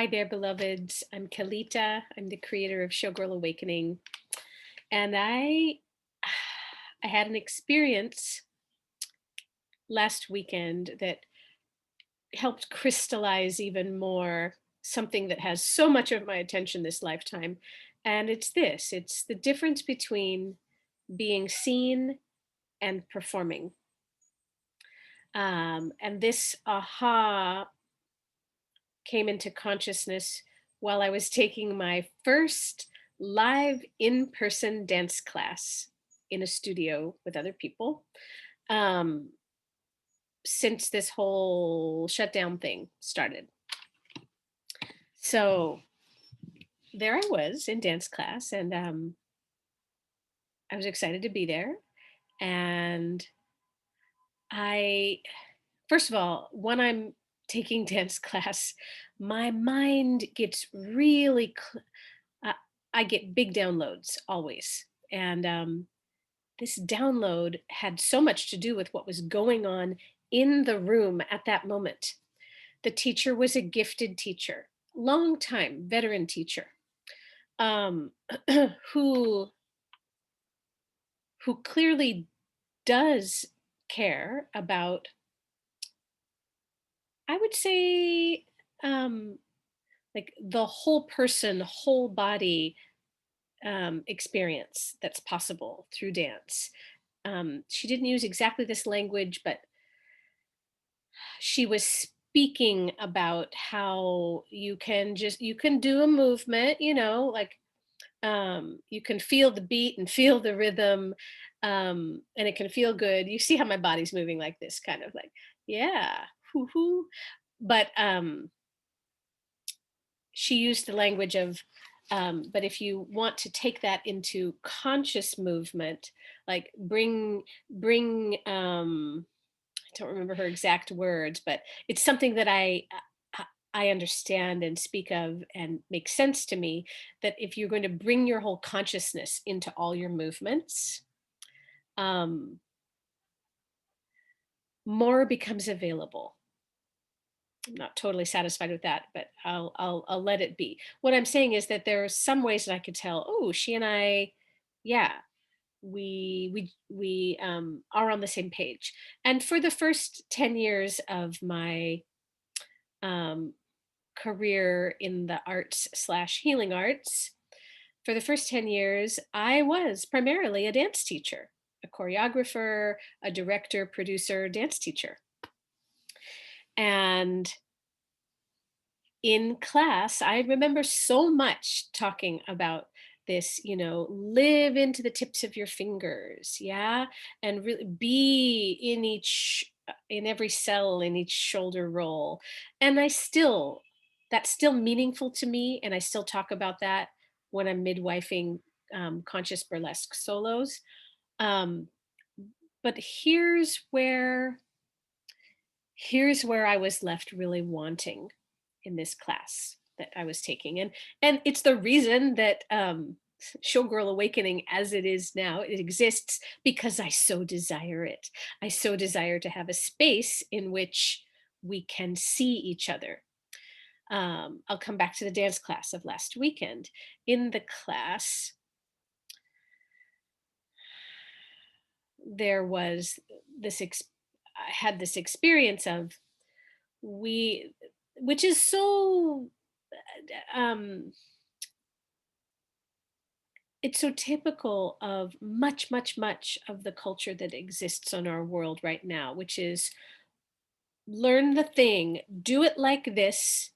Hi there, beloveds. I'm Kalita. I'm the creator of Showgirl Awakening, and I had an experience last weekend that helped crystallize even more something that has so much of my attention this lifetime. And it's this: it's the difference between being seen and performing. And this aha came into consciousness while I was taking my first live in person dance class in a studio with other people um, since this whole shutdown thing started. So there I was in dance class, and I was excited to be there. And I, first of all, when I'm taking dance class, my mind gets really uh, I get big downloads always. And this download had so much to do with what was going on in the room at that moment. The teacher was a gifted teacher, long time veteran teacher, um, who who clearly does care about, I would say, um, like the whole person, whole body experience that's possible through dance. She didn't use exactly this language, but she was speaking about how you can do a movement, like you can feel the beat and feel the rhythm, and it can feel good. You see how my body's moving like this, kind of like, yeah, hoo hoo. But she used the language of, but if you want to take that into conscious movement, like bring I don't remember her exact words, but it's something that I understand and speak of and makes sense to me, that if you're going to bring your whole consciousness into all your movements, um, more becomes available. I'm not totally satisfied with that, but I'll let it be. What I'm saying is that there are some ways that I could tell, oh, she and I, yeah, we are on the same page. And for the first 10 years of my um, career in the arts slash healing arts, for the first 10 years, I was primarily a dance teacher, a choreographer, a director, producer, dance teacher. And in class, I remember so much talking about this, live into the tips of your fingers, yeah, and really be in in every cell in each shoulder roll. And that's still meaningful to me, and I still talk about that when I'm midwifing conscious burlesque solos. Um, but here's where I was left really wanting in this class that I was taking. And it's the reason that Showgirl Awakening as it is now, it exists because I so desire it. I so desire to have a space in which we can see each other. I'll come back to the dance class of last weekend. In the class, there was I had this experience of, we which is so um it's so typical of much, much, much of the culture that exists on our world right now, which is learn the thing, do it like this,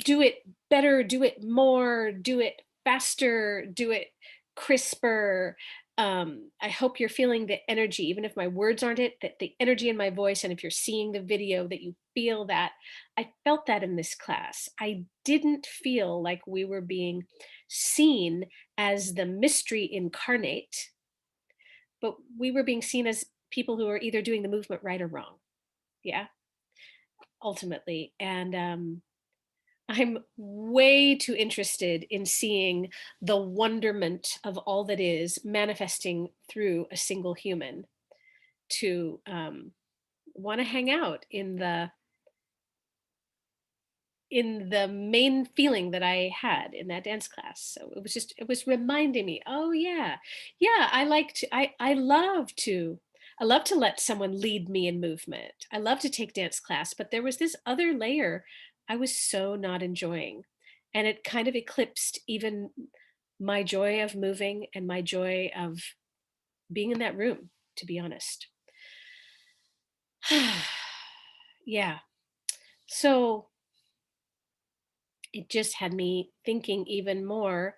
do it better, do it more, do it faster, do it crisper. I hope you're feeling the energy, even if my words aren't it, that the energy in my voice, and if you're seeing the video, that you feel that. I felt that in this class. I didn't feel like we were being seen as the mystery incarnate, but we were being seen as people who are either doing the movement right or wrong. Yeah, ultimately. And I'm way too interested in seeing the wonderment of all that is manifesting through a single human to want to hang out in the in the main feeling that I had in that dance class. So it was reminding me, oh yeah, yeah, I love to let someone lead me in movement. I love to take dance class, but there was this other layer I was so not enjoying. And it kind of eclipsed even my joy of moving and my joy of being in that room, to be honest. Yeah. So it just had me thinking even more,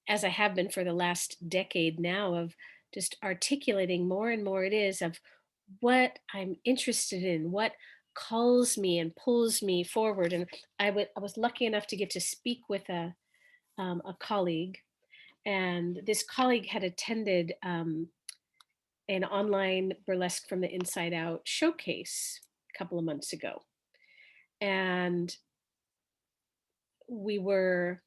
as I have been for the last decade now, of just articulating more and more it is of what I'm interested in, what calls me and pulls me forward. And I was lucky enough to get to speak with a colleague, and this colleague had attended an online burlesque from the inside out showcase a couple of months ago. And we were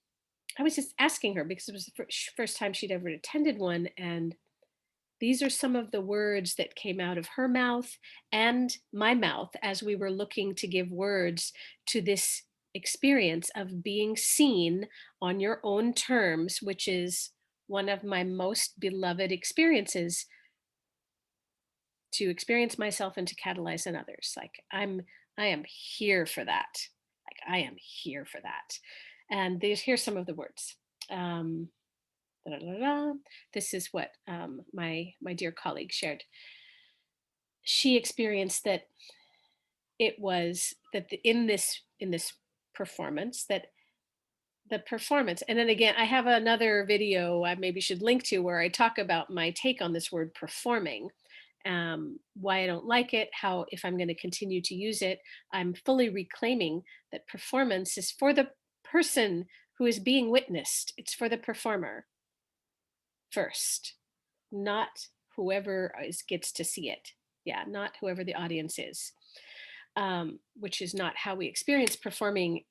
I was just asking her because it was the first time she'd ever attended one. And these are some of the words that came out of her mouth and my mouth as we were looking to give words to this experience of being seen on your own terms, which is one of my most beloved experiences, to experience myself and to catalyze in others. I am here for that. Like, I am here for that. And here's some of the words. Um, da, da, da, da. This is what my dear colleague shared. She experienced that it was that in this performance, that the performance, and then again, I have another video I maybe should link to where I talk about my take on this word performing, why I don't like it, how if I'm going to continue to use it, I'm fully reclaiming that performance is for the person who is being witnessed. It's for the performer first, not whoever gets to see it. Yeah, not whoever the audience is, which is not how we experience performing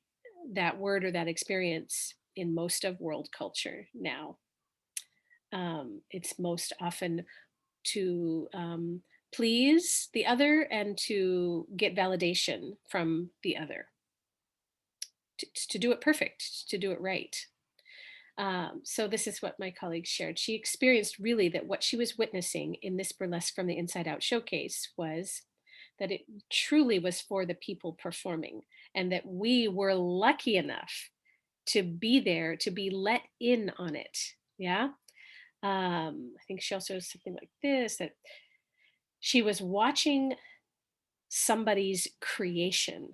that word or that experience in most of world culture now. It's most often to please the other and to get validation from the other, to do it perfect, to do it right. So this is what my colleague shared. She experienced really that what she was witnessing in this burlesque from the inside out showcase was that it truly was for the people performing, and that we were lucky enough to be there, to be let in on it. Yeah. I think she also has something like this, that she was watching somebody's creation,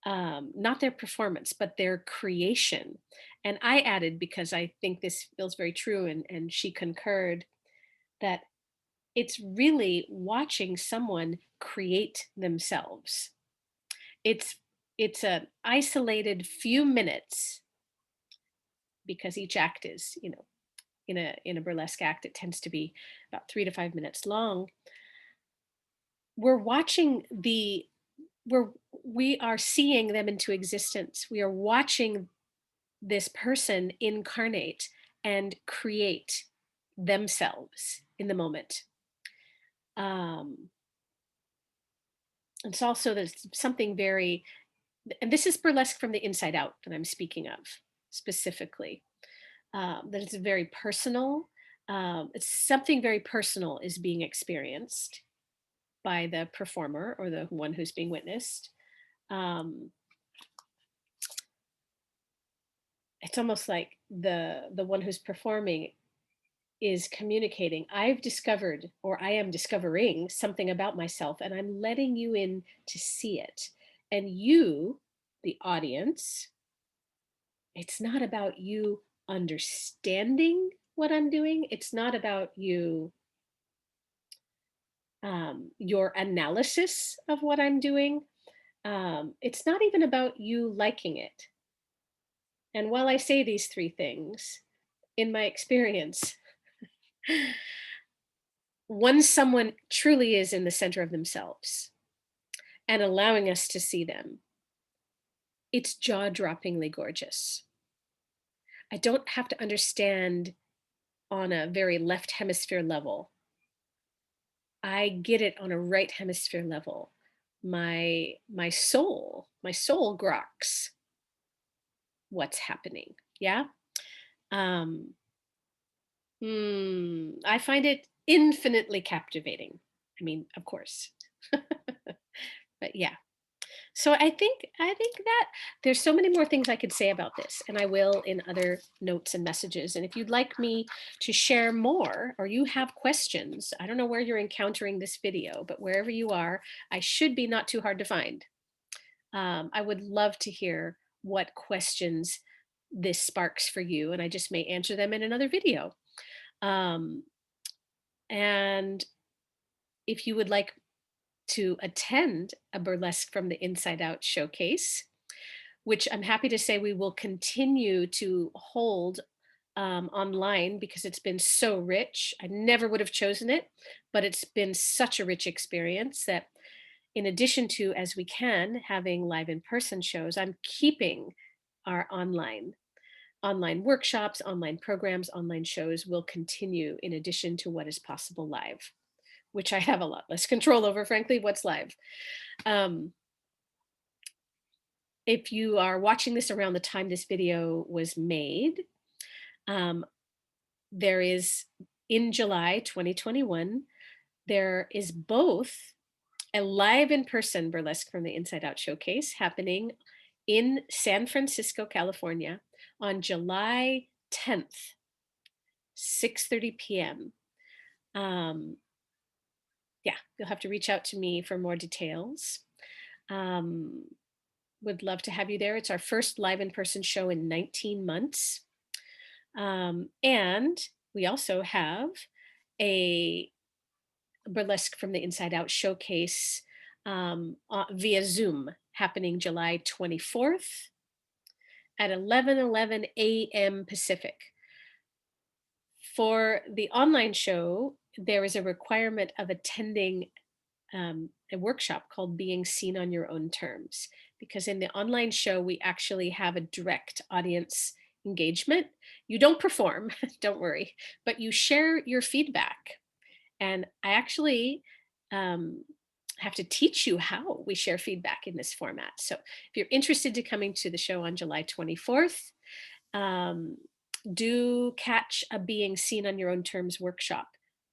not their performance, but their creation. And I added, because I think this feels very true, and she concurred, that it's really watching someone create themselves. It's it's an isolated few minutes, because each act is, in a burlesque act, it tends to be about 3 to 5 minutes long. We're watching we're we are seeing them into existence. We are watching this person incarnate and create themselves in the moment. Um, it's also there's something very, and this is burlesque from the inside out that I'm speaking of specifically. That it's very personal. It's something very personal is being experienced by the performer or the one who's being witnessed. Um, it's almost like the one who's performing is communicating, I've discovered, or I am discovering something about myself, and I'm letting you in to see it. And you, the audience, it's not about you understanding what I'm doing. It's not about your analysis of what I'm doing. It's not even about you liking it. And while I say these three things, in my experience, once someone truly is in the center of themselves and allowing us to see them, it's jaw-droppingly gorgeous. I don't have to understand on a very left hemisphere level. I get it on a right hemisphere level. my soul groks what's happening. Yeah. Um, I find it infinitely captivating. I mean, of course. But yeah. So I think that there's so many more things I could say about this, and I will in other notes and messages. And if you'd like me to share more or you have questions, I don't know where you're encountering this video, but wherever you are, I should be not too hard to find. I would love to hear what questions this sparks for you, and I just may answer them in another video. Um, and if you would like to attend a Burlesque from the Inside Out showcase, which I'm happy to say we will continue to hold online because it's been so rich. I never would have chosen it, but it's been such a rich experience that in addition to, as we can, having live in person shows, I'm keeping our online workshops, online programs, online shows will continue in addition to what is possible live, which I have a lot less control over, frankly, what's live. Um, if you are watching this around the time this video was made, um, there is in July 2021, there is both a live in person burlesque from the Inside Out showcase happening in San Francisco, California on July 10th, 6:30 p.m. Um, yeah, you'll have to reach out to me for more details. Um, would love to have you there. It's our first live in person show in 19 months. And we also have a burlesque from the Inside Out showcase via Zoom happening July 24th at 11:11 a.m. Pacific. For the online show, there is a requirement of attending a workshop called Being Seen on Your Own Terms, because in the online show, we actually have a direct audience engagement. You don't perform, don't worry, but you share your feedback. And I actually um, have to teach you how we share feedback in this format. So if you're interested to coming to the show on July 24th, um, do catch a Being Seen on Your Own Terms workshop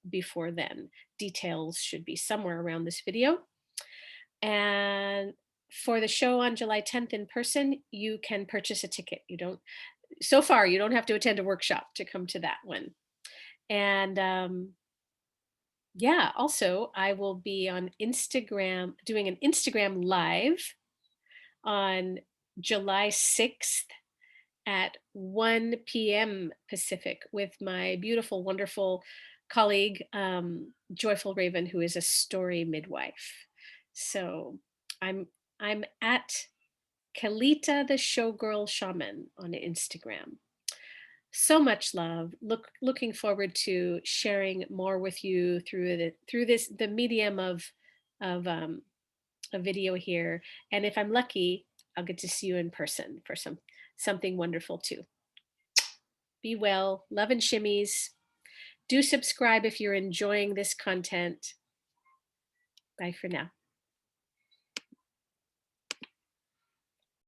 before then. Details should be somewhere around this video. And for the show on July 10th in person, you can purchase a ticket. You don't, so far, you don't have to attend a workshop to come to that one. And yeah, also, I will be on Instagram doing an Instagram live on July 6th at 1 p.m. Pacific with my beautiful, wonderful colleague, Joyful Raven, who is a story midwife. So I'm I'm at Kalita the Showgirl Shaman on Instagram. So much love. Looking forward to sharing more with you through this the medium of a video here. And if I'm lucky, I'll get to see you in person for something wonderful too. Be well, love and shimmies. Do subscribe if you're enjoying this content. Bye for now.